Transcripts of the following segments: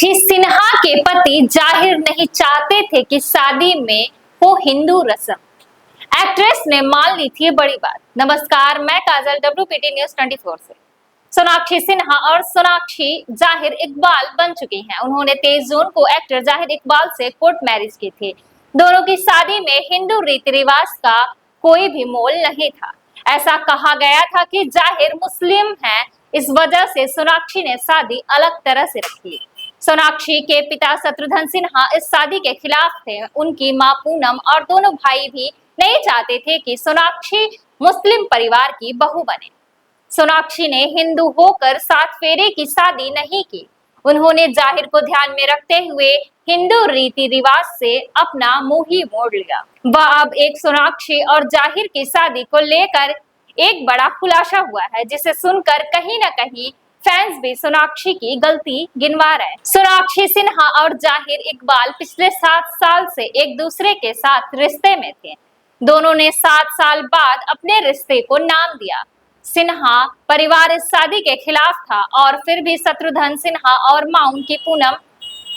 सोनाक्षी सिन्हा के पति जाहिर नहीं चाहते थे कि शादी में हो हिंदू रस्म। एक्ट्रेस ने मान ली थी बड़ी बात। नमस्कार, मैं काजल, WPT न्यूज 24 से। सोनाक्षी सिन्हा और सोनाक्षी जाहिर इकबाल बन चुकी हैं। उन्होंने 23 जून को एक्टर जाहिर इकबाल से कोर्ट मैरिज की थी। दोनों की शादी में हिंदू रीति रिवाज का कोई भी मोल नहीं था। ऐसा कहा गया था कि जाहिर मुस्लिम है, इस वजह से सोनाक्षी ने शादी अलग तरह से रखी। सोनाक्षी के पिता शत्रुघ्न सिन्हा इस शादी के खिलाफ थे। उनकी मां पूनम और दोनों भाई भी नहीं चाहते थे कि सोनाक्षी मुस्लिम परिवार की बहू बने। सोनाक्षी ने हिंदू होकर 7 फेरे की शादी नहीं की। उन्होंने जाहिर को ध्यान में रखते हुए हिंदू रीति रिवाज से अपना मुंह ही मोड़ लिया। वह अब एक सोनाक्षी और जाहिर की शादी को लेकर एक बड़ा खुलासा हुआ है, जिसे सुनकर कहीं न कहीं फैंस भी सोनाक्षी की गलती गिनवा रहे हैं। सोनाक्षी सिन्हा और जाहिर इकबाल पिछले 7 साल से एक दूसरे के साथ रिश्ते में थे। दोनों ने 7 साल बाद अपने रिश्ते को नाम दिया। सिन्हा परिवार इस शादी के खिलाफ था और फिर भी शत्रुघ्न सिन्हा और मां उनकी पूनम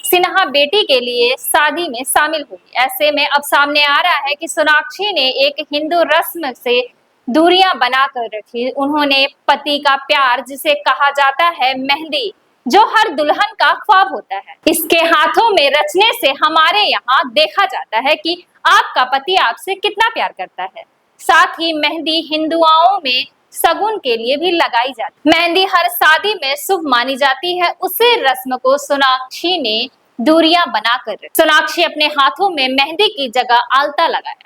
सिन्हा बेटी के लिए शादी में शामिल हुई। ऐसे में अब सामने आ रहा है कि सोनाक्षी ने एक हिंदू रस्म से दूरियां बनाकर रखी। उन्होंने पति का प्यार, जिसे कहा जाता है मेहंदी, जो हर दुल्हन का ख्वाब होता है, इसके हाथों में रचने से हमारे यहाँ देखा जाता है कि आपका पति आपसे कितना प्यार करता है। साथ ही मेहंदी हिंदुओं में शगुन के लिए भी लगाई जाती है। मेहंदी हर शादी में शुभ मानी जाती है। उसी रस्म को सोनाक्षी ने दूरियां बनाकर रखी। सोनाक्षी अपने हाथों में मेहंदी की जगह आलता लगाया।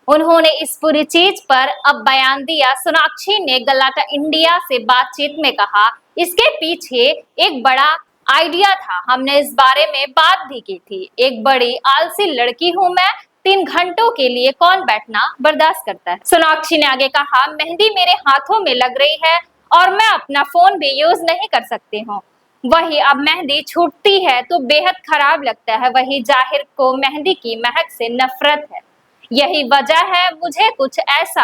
उन्होंने इस पूरी चीज पर अब बयान दिया। सोनाक्षी ने गलाटा इंडिया से बातचीत में कहा, इसके पीछे एक बड़ा आइडिया था। हमने इस बारे में बात भी की थी। एक बड़ी आलसी लड़की हूं मैं, 3 घंटों के लिए कौन बैठना बर्दाश्त करता है। सोनाक्षी ने आगे कहा, मेहंदी मेरे हाथों में लग रही है और मैं अपना फोन भी यूज नहीं कर सकती हूँ। वही अब मेहंदी छूटती है तो बेहद खराब लगता है। वही जाहिर को मेहंदी की महक से नफरत है। यही वजह है मुझे कुछ ऐसा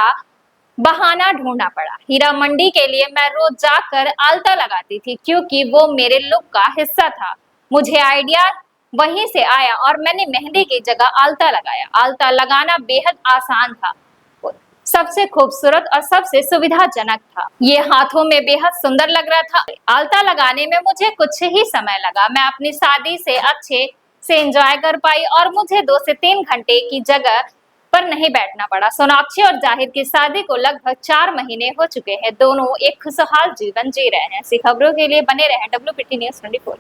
बहाना ढूंढना पड़ा। हीरा मंडी के लिए मैं रोज जाकर आलता लगाती थी, क्योंकि वो मेरे लुक का हिस्सा था। मुझे आइडिया वहीं से आया और मैंने मेहंदी की जगह आलता लगाया। आलता लगाना बेहद आसान था, सबसे खूबसूरत और सबसे सुविधाजनक था। ये हाथों में बेहद सुंदर लग रहा था। आलता लगाने में मुझे कुछ ही समय लगा। मैं अपनी शादी से अच्छे से एंजॉय कर पाई और मुझे 2 से 3 घंटे की जगह पर नहीं बैठना पड़ा। सोनाक्षी और जाहिर की शादी को लगभग 4 महीने हो चुके हैं। दोनों एक खुशहाल जीवन जी रहे हैं। ऐसी खबरों के लिए बने रहें WPT न्यूज 24 के।